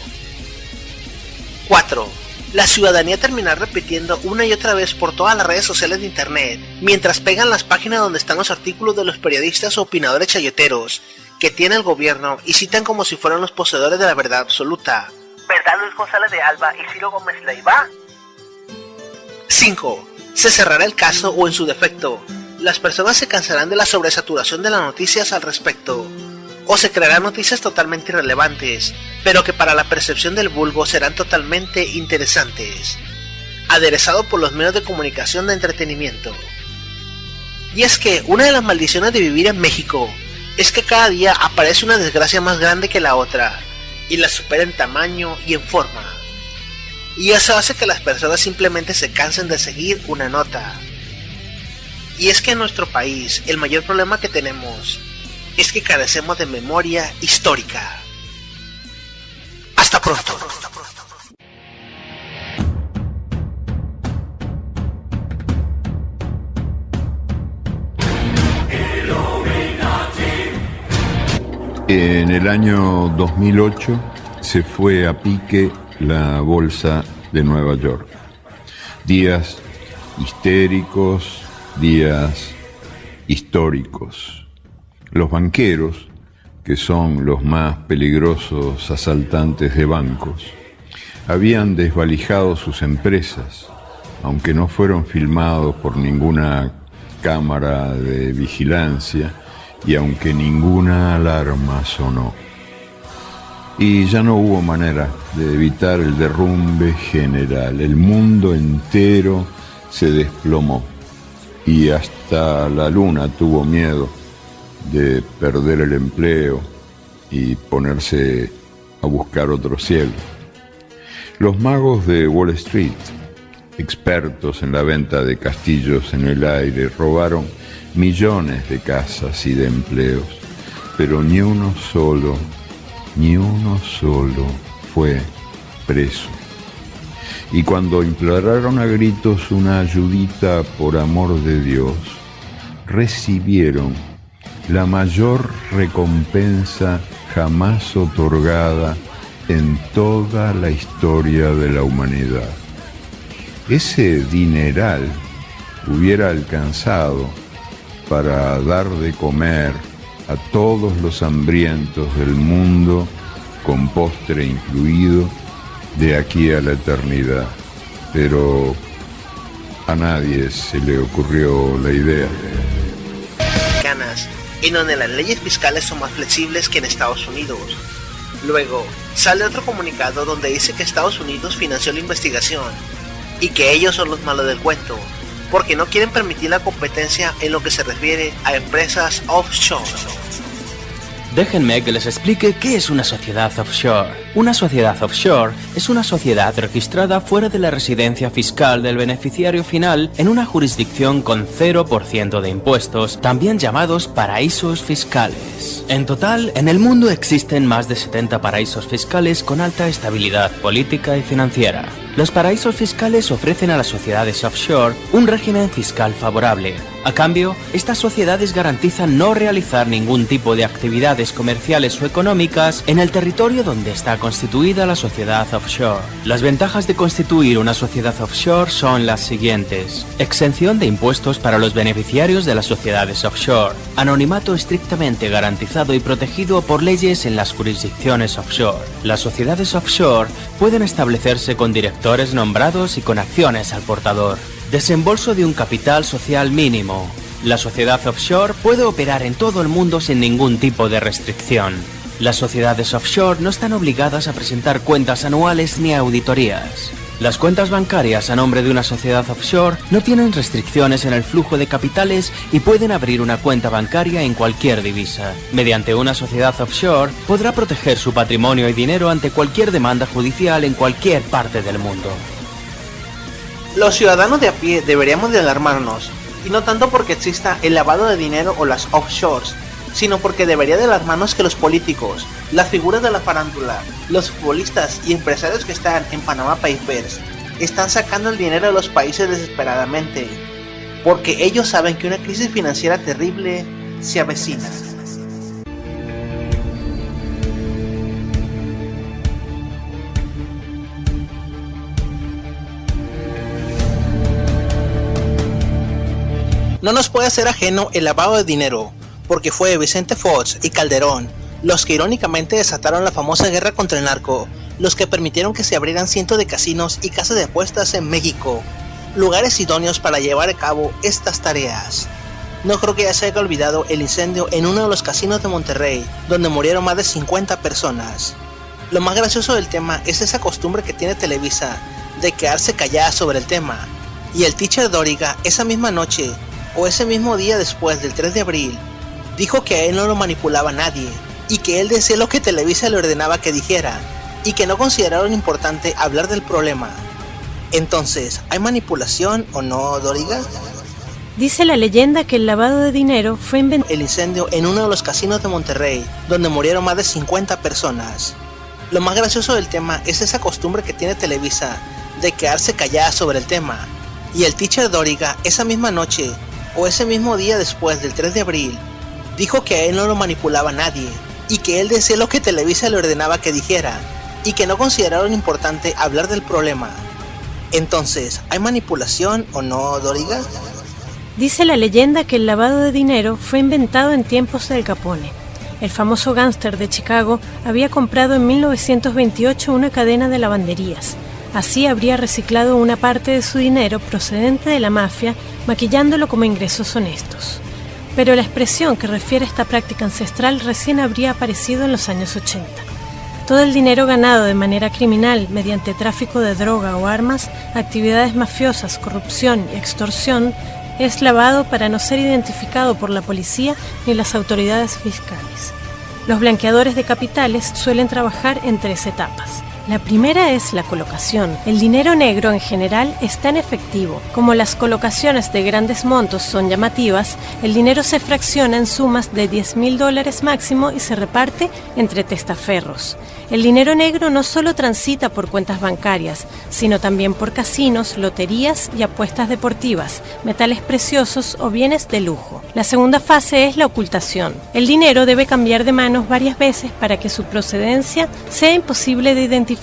4. La ciudadanía terminará repitiendo una y otra vez por todas las redes sociales de internet, mientras pegan las páginas donde están los artículos de los periodistas o opinadores chayoteros que tiene el gobierno y citan como si fueran los poseedores de la verdad absoluta. ¿Verdad Luis González de Alba y Ciro Gómez Leiva? 5. Se cerrará el caso o en su defecto, las personas se cansarán de la sobresaturación de las noticias al respecto, o se crearán noticias totalmente irrelevantes, pero que para la percepción del vulgo serán totalmente interesantes, aderezado por los medios de comunicación de entretenimiento. Y es que una de las maldiciones de vivir en México es que cada día aparece una desgracia más grande que la otra, y la supera en tamaño y en forma. Y eso hace que las personas simplemente se cansen de seguir una nota. Y es que en nuestro país el mayor problema que tenemos es que carecemos de memoria histórica. Hasta pronto. En el año 2008 se fue a pique la bolsa de Nueva York. Días histéricos, días históricos. Los banqueros, que son los más peligrosos asaltantes de bancos, habían desvalijado sus empresas, aunque no fueron filmados por ninguna cámara de vigilancia y aunque ninguna alarma sonó. Y ya no hubo manera de evitar el derrumbe general. El mundo entero se desplomó y hasta la luna tuvo miedo de perder el empleo y ponerse a buscar otro cielo. Los magos de Wall Street, expertos en la venta de castillos en el aire, robaron millones de casas y de empleos, pero ni uno solo fue preso. Y cuando imploraron a gritos una ayudita por amor de Dios, recibieron la mayor recompensa jamás otorgada en toda la historia de la humanidad. Ese dineral hubiera alcanzado para dar de comer a todos los hambrientos del mundo, con postre incluido, de aquí a la eternidad. Pero a nadie se le ocurrió la idea. En donde las leyes fiscales son más flexibles que en Estados Unidos. Luego, sale otro comunicado donde dice que Estados Unidos financió la investigación y que ellos son los malos del cuento, porque no quieren permitir la competencia en lo que se refiere a empresas offshore. Déjenme que les explique qué es una sociedad offshore. Una sociedad offshore es una sociedad registrada fuera de la residencia fiscal del beneficiario final en una jurisdicción con 0% de impuestos, también llamados paraísos fiscales. En total, en el mundo existen más de 70 paraísos fiscales con alta estabilidad política y financiera. Los paraísos fiscales ofrecen a las sociedades offshore un régimen fiscal favorable. A cambio, estas sociedades garantizan no realizar ningún tipo de actividades comerciales o económicas en el territorio donde está constituida la sociedad offshore. Las ventajas de constituir una sociedad offshore son las siguientes: exención de impuestos para los beneficiarios de las sociedades offshore, anonimato estrictamente garantizado y protegido por leyes en las jurisdicciones offshore. Las sociedades offshore pueden establecerse con directores nombrados y con acciones al portador. Desembolso de un capital social mínimo. La sociedad offshore puede operar en todo el mundo sin ningún tipo de restricción. Las sociedades offshore no están obligadas a presentar cuentas anuales ni auditorías. Las cuentas bancarias a nombre de una sociedad offshore no tienen restricciones en el flujo de capitales y pueden abrir una cuenta bancaria en cualquier divisa. Mediante una sociedad offshore podrá proteger su patrimonio y dinero ante cualquier demanda judicial en cualquier parte del mundo. Los ciudadanos de a pie deberíamos de alarmarnos, y no tanto porque exista el lavado de dinero o las offshores, sino porque debería de alarmarnos que los políticos, las figuras de la farándula, los futbolistas y empresarios que están en Panama Papers están sacando el dinero de los países desesperadamente, porque ellos saben que una crisis financiera terrible se avecina. No nos puede ser ajeno el lavado de dinero, porque fue Vicente Fox y Calderón los que irónicamente desataron la famosa guerra contra el narco, los que permitieron que se abrieran cientos de casinos y casas de apuestas en México, lugares idóneos para llevar a cabo estas tareas. No creo que ya se haya olvidado el incendio en uno de los casinos de Monterrey, donde murieron más de 50 personas. Lo más gracioso del tema es esa costumbre que tiene Televisa de quedarse callada sobre el tema, y el teacher Dóriga esa misma noche, o ese mismo día después del 3 de abril, dijo que a él no lo manipulaba nadie, y que él decía lo que Televisa le ordenaba que dijera, y que no consideraron importante hablar del problema. Entonces, ¿hay manipulación o no, Dóriga? Dice la leyenda que el lavado de dinero fue inventado. El incendio en uno de los casinos de Monterrey, donde murieron más de 50 personas. Lo más gracioso del tema es esa costumbre que tiene Televisa de quedarse callada sobre el tema. Y el teacher Dóriga esa misma noche, o ese mismo día después del 3 de abril, dijo que a él no lo manipulaba nadie, y que él decía lo que Televisa le ordenaba que dijera, y que no consideraron importante hablar del problema. Entonces, ¿hay manipulación o no, Dóriga? Dice la leyenda que el lavado de dinero fue inventado en tiempos de Al Capone. El famoso gángster de Chicago había comprado en 1928 una cadena de lavanderías. Así habría reciclado una parte de su dinero procedente de la mafia, maquillándolo como ingresos honestos. Pero la expresión que refiere a esta práctica ancestral recién habría aparecido en los años 80. Todo el dinero ganado de manera criminal mediante tráfico de droga o armas, actividades mafiosas, corrupción y extorsión es lavado para no ser identificado por la policía ni las autoridades fiscales. Los blanqueadores de capitales suelen trabajar en 3 etapas. La primera es la colocación. El dinero negro en general está en efectivo. Como las colocaciones de grandes montos son llamativas, el dinero se fracciona en sumas de $10,000 máximo y se reparte entre testaferros. El dinero negro no solo transita por cuentas bancarias, sino también por casinos, loterías y apuestas deportivas, metales preciosos o bienes de lujo. La segunda fase es la ocultación. El dinero debe cambiar de manos varias veces para que su procedencia sea imposible de identificar.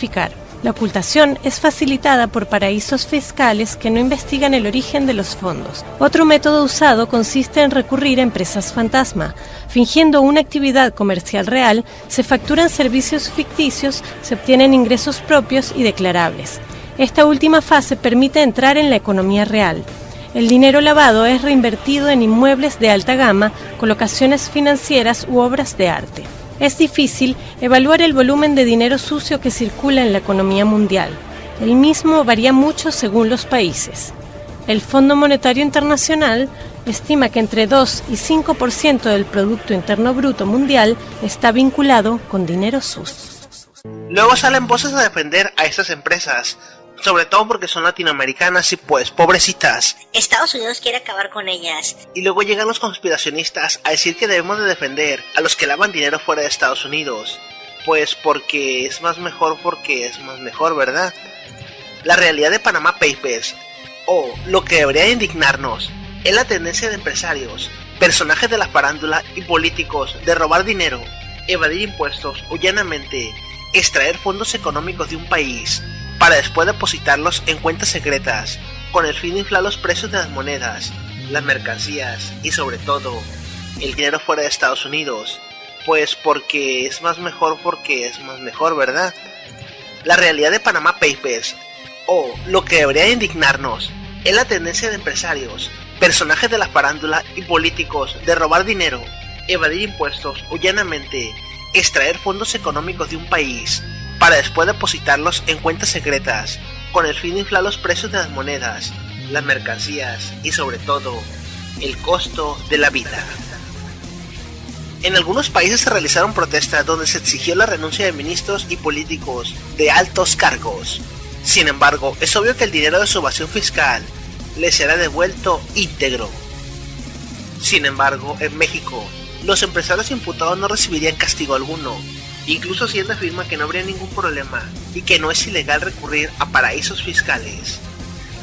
La ocultación es facilitada por paraísos fiscales que no investigan el origen de los fondos. Otro método usado consiste en recurrir a empresas fantasma. Fingiendo una actividad comercial real, se facturan servicios ficticios, se obtienen ingresos propios y declarables. Esta última fase permite entrar en la economía real. El dinero lavado es reinvertido en inmuebles de alta gama, colocaciones financieras u obras de arte. Es difícil evaluar el volumen de dinero sucio que circula en la economía mundial. El mismo varía mucho según los países. El Fondo Monetario Internacional estima que entre 2 y 5% del Producto Interno Bruto mundial está vinculado con dinero sucio. Luego salen voces a defender a estas empresas, sobre todo porque son latinoamericanas y pues pobrecitas. Estados Unidos quiere acabar con ellas. Y luego llegan los conspiracionistas a decir que debemos de defender a los que lavan dinero fuera de Estados Unidos, pues porque es más mejor, ¿verdad? La realidad de Panama Papers, o lo que debería indignarnos, es la tendencia de empresarios, personajes de la farándula y políticos de robar dinero, evadir impuestos o llanamente extraer fondos económicos de un país para después depositarlos en cuentas secretas con el fin de inflar los precios de las monedas, las mercancías y sobre todo el dinero fuera de Estados Unidos, pues porque es más mejor, ¿verdad? La realidad de Panama Papers, o lo que debería indignarnos, es la tendencia de empresarios, personajes de la farándula y políticos de robar dinero, evadir impuestos o llanamente extraer fondos económicos de un país para después depositarlos en cuentas secretas con el fin de inflar los precios de las monedas, las mercancías y sobre todo el costo de la vida. En algunos países se realizaron protestas donde se exigió la renuncia de ministros y políticos de altos cargos. Sin embargo, es obvio que el dinero de su evasión fiscal les será devuelto íntegro. Sin embargo, en México, los empresarios imputados no recibirían castigo alguno. Incluso Hacienda afirma que no habría ningún problema y que no es ilegal recurrir a paraísos fiscales.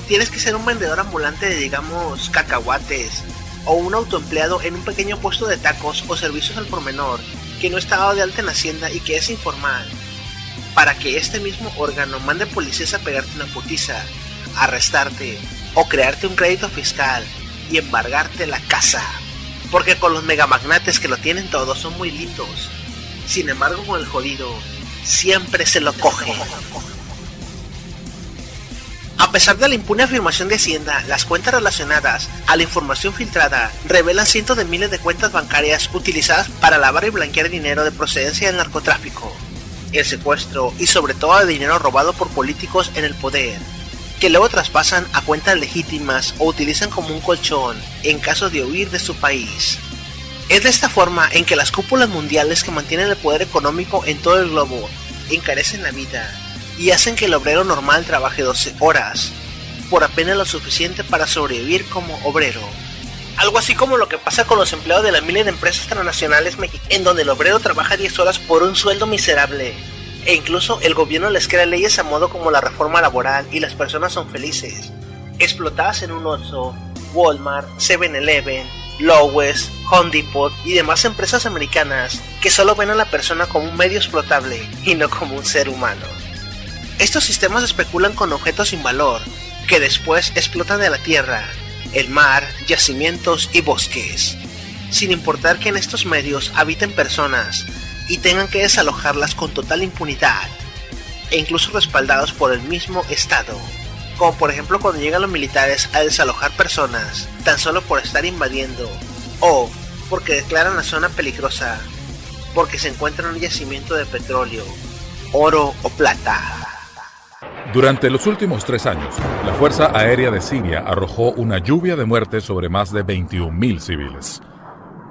Tienes que ser un vendedor ambulante de, digamos, cacahuates, o un autoempleado en un pequeño puesto de tacos o servicios al por menor que no está dado de alta en Hacienda y que es informal, para que este mismo órgano mande policías a pegarte una putiza, arrestarte o crearte un crédito fiscal y embargarte la casa. Porque con los megamagnates que lo tienen todo son muy lindos. Sin embargo, con el jodido siempre se lo coge. A pesar de la impune afirmación de Hacienda, las cuentas relacionadas a la información filtrada revelan cientos de miles de cuentas bancarias utilizadas para lavar y blanquear dinero de procedencia del narcotráfico, el secuestro y sobre todo de dinero robado por políticos en el poder, que luego traspasan a cuentas legítimas o utilizan como un colchón en caso de huir de su país. Es de esta forma en que las cúpulas mundiales que mantienen el poder económico en todo el globo encarecen la vida y hacen que el obrero normal trabaje 12 horas, por apenas lo suficiente para sobrevivir como obrero. Algo así como lo que pasa con los empleados de las miles de empresas transnacionales mexicanas, en donde el obrero trabaja 10 horas por un sueldo miserable. E incluso el gobierno les crea leyes a modo como la reforma laboral y las personas son felices. Explotadas en un Oxxo, Walmart, 7-Eleven, Lowe's, Home Depot y demás empresas americanas que solo ven a la persona como un medio explotable y no como un ser humano. Estos sistemas especulan con objetos sin valor que después explotan de la tierra, el mar, yacimientos y bosques, sin importar que en estos medios habiten personas y tengan que desalojarlas con total impunidad, e incluso respaldados por el mismo Estado, como por ejemplo cuando llegan los militares a desalojar personas tan solo por estar invadiendo, o porque declaran la zona peligrosa, porque se encuentra en un yacimiento de petróleo, oro o plata. Durante los últimos 3 años, la Fuerza Aérea de Siria arrojó una lluvia de muertes sobre más de 21.000 civiles.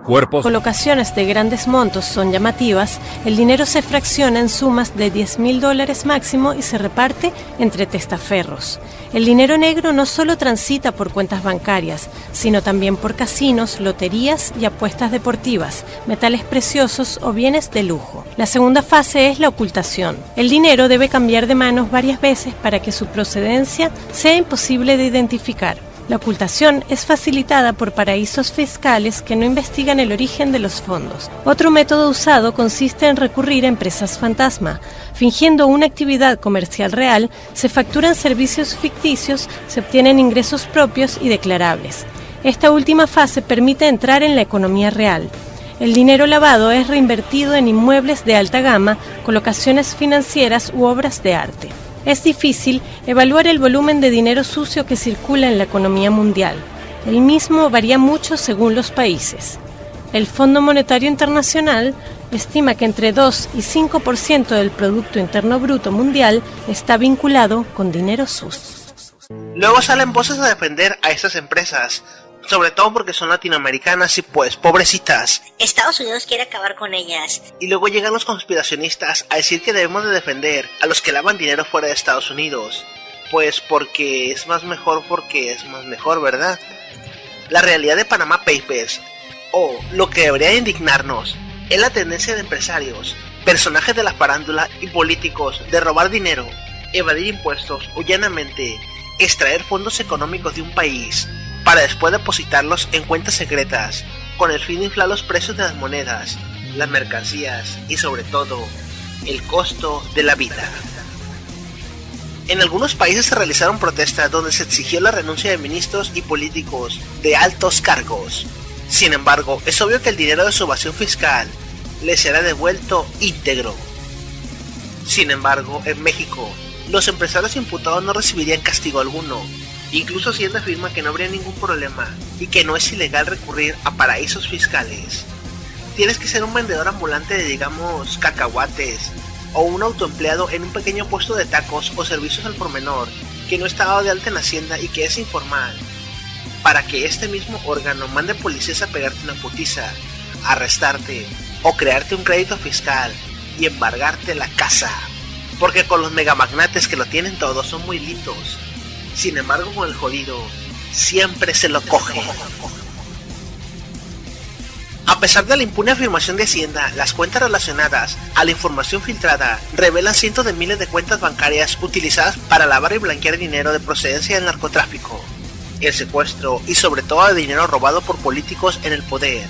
Cuerpos... Colocaciones de grandes montos son llamativas, el dinero se fracciona en sumas de $10.000 máximo y se reparte entre testaferros. El dinero negro no solo transita por cuentas bancarias, sino también por casinos, loterías y apuestas deportivas, metales preciosos o bienes de lujo. La segunda fase es la ocultación. El dinero debe cambiar de manos varias veces para que su procedencia sea imposible de identificar. La ocultación es facilitada por paraísos fiscales que no investigan el origen de los fondos. Otro método usado consiste en recurrir a empresas fantasma. Fingiendo una actividad comercial real, se facturan servicios ficticios, se obtienen ingresos propios y declarables. Esta última fase permite entrar en la economía real. El dinero lavado es reinvertido en inmuebles de alta gama, colocaciones financieras u obras de arte. Es difícil evaluar el volumen de dinero sucio que circula en la economía mundial. El mismo varía mucho según los países. El Fondo Monetario Internacional estima que entre 2 y 5% del Producto Interno Bruto mundial está vinculado con dinero sucio. Luego salen voces a defender a estas empresas, sobre todo porque son latinoamericanas y pues pobrecitas. Estados Unidos quiere acabar con ellas. Y luego llegan los conspiracionistas a decir que debemos de defender a los que lavan dinero fuera de Estados Unidos. Pues porque es más mejor, ¿verdad? La realidad de Panama Papers, o lo que debería indignarnos, es la tendencia de empresarios, personajes de la farándula y políticos de robar dinero, evadir impuestos o llanamente extraer fondos económicos de un país para después depositarlos en cuentas secretas, con el fin de inflar los precios de las monedas, las mercancías y sobre todo, el costo de la vida. En algunos países se realizaron protestas donde se exigió la renuncia de ministros y políticos de altos cargos. Sin embargo, es obvio que el dinero de su evasión fiscal les será devuelto íntegro. Sin embargo, en México, los empresarios imputados no recibirían castigo alguno. Incluso Hacienda afirma que no habría ningún problema y que no es ilegal recurrir a paraísos fiscales. Tienes que ser un vendedor ambulante de, digamos, cacahuates, o un autoempleado en un pequeño puesto de tacos o servicios al por menor que no está dado de alta en Hacienda y que es informal, para que este mismo órgano mande policías a pegarte una putiza, arrestarte o crearte un crédito fiscal y embargarte la casa. Porque con los megamagnates que lo tienen todo son muy listos. Sin embargo, con el jodido siempre se lo coge. A pesar de la impune afirmación de Hacienda, las cuentas relacionadas a la información filtrada revelan cientos de miles de cuentas bancarias utilizadas para lavar y blanquear dinero de procedencia del narcotráfico, el secuestro y sobre todo de dinero robado por políticos en el poder,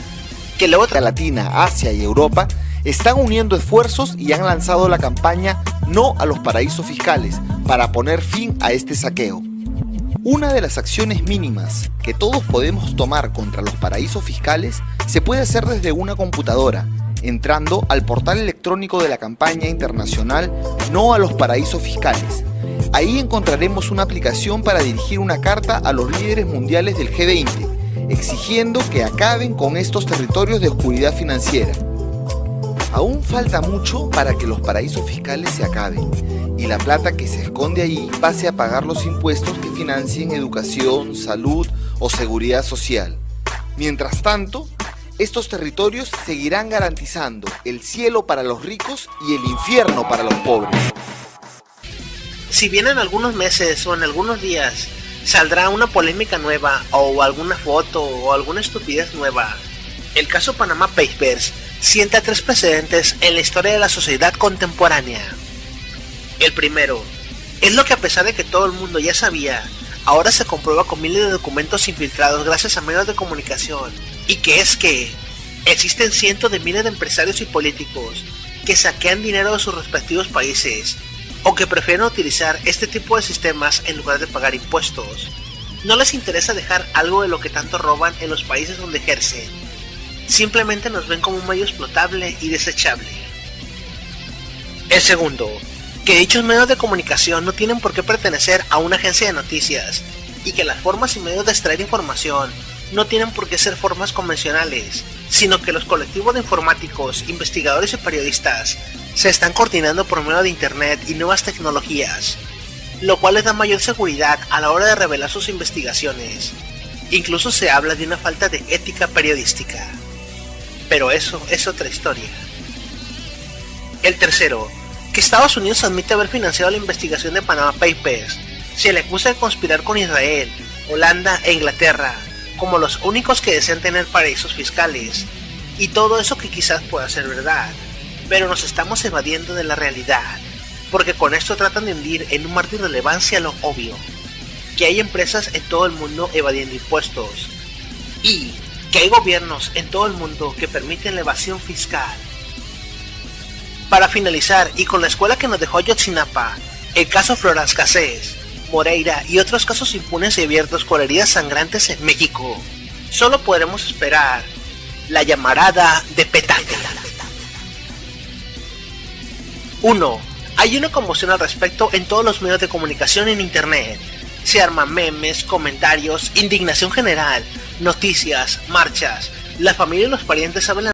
que luego Latina, Asia y Europa están uniendo esfuerzos y han lanzado la campaña No a los paraísos fiscales para poner fin a este saqueo. Una de las acciones mínimas que todos podemos tomar contra los paraísos fiscales se puede hacer desde una computadora, entrando al portal electrónico de la campaña internacional No a los paraísos fiscales. Ahí encontraremos una aplicación para dirigir una carta a los líderes mundiales del G20, exigiendo que acaben con estos territorios de oscuridad financiera. Aún falta mucho para que los paraísos fiscales se acaben y la plata que se esconde allí pase a pagar los impuestos que financien educación, salud o seguridad social. Mientras tanto, estos territorios seguirán garantizando el cielo para los ricos y el infierno para los pobres. Si bien en algunos meses o en algunos días saldrá una polémica nueva o alguna foto o alguna estupidez nueva. El caso Panama Papers sienta 3 precedentes en la historia de la sociedad contemporánea. El primero es lo que, a pesar de que todo el mundo ya sabía, ahora se comprueba con miles de documentos infiltrados gracias a medios de comunicación, y que es que existen cientos de miles de empresarios y políticos que saquean dinero de sus respectivos países o que prefieren utilizar este tipo de sistemas en lugar de pagar impuestos. No les interesa dejar algo de lo que tanto roban en los países donde ejercen. Simplemente nos ven como un medio explotable y desechable. El segundo, que dichos medios de comunicación no tienen por qué pertenecer a una agencia de noticias y que las formas y medios de extraer información no tienen por qué ser formas convencionales, sino que los colectivos de informáticos, investigadores y periodistas se están coordinando por medio de internet y nuevas tecnologías, lo cual les da mayor seguridad a la hora de revelar sus investigaciones. Incluso se habla de una falta de ética periodística. Pero eso es otra historia. El tercero, que Estados Unidos admite haber financiado la investigación de Panama Papers. Se le acusa de conspirar con Israel, Holanda e Inglaterra como los únicos que desean tener paraísos fiscales, y todo eso que quizás pueda ser verdad, pero nos estamos evadiendo de la realidad, porque con esto tratan de hundir en un mar de irrelevancia lo obvio, que hay empresas en todo el mundo evadiendo impuestos, y que hay gobiernos en todo el mundo que permiten la evasión fiscal. Para finalizar, y con la escuela que nos dejó Ayotzinapa, el caso Florence Cassés, Moreira y otros casos impunes y abiertos con heridas sangrantes en México, solo podremos esperar la llamarada de petate. 1. Hay una conmoción al respecto en todos los medios de comunicación en internet. Se arman memes, comentarios, indignación general, noticias, marchas. La familia y los parientes saben la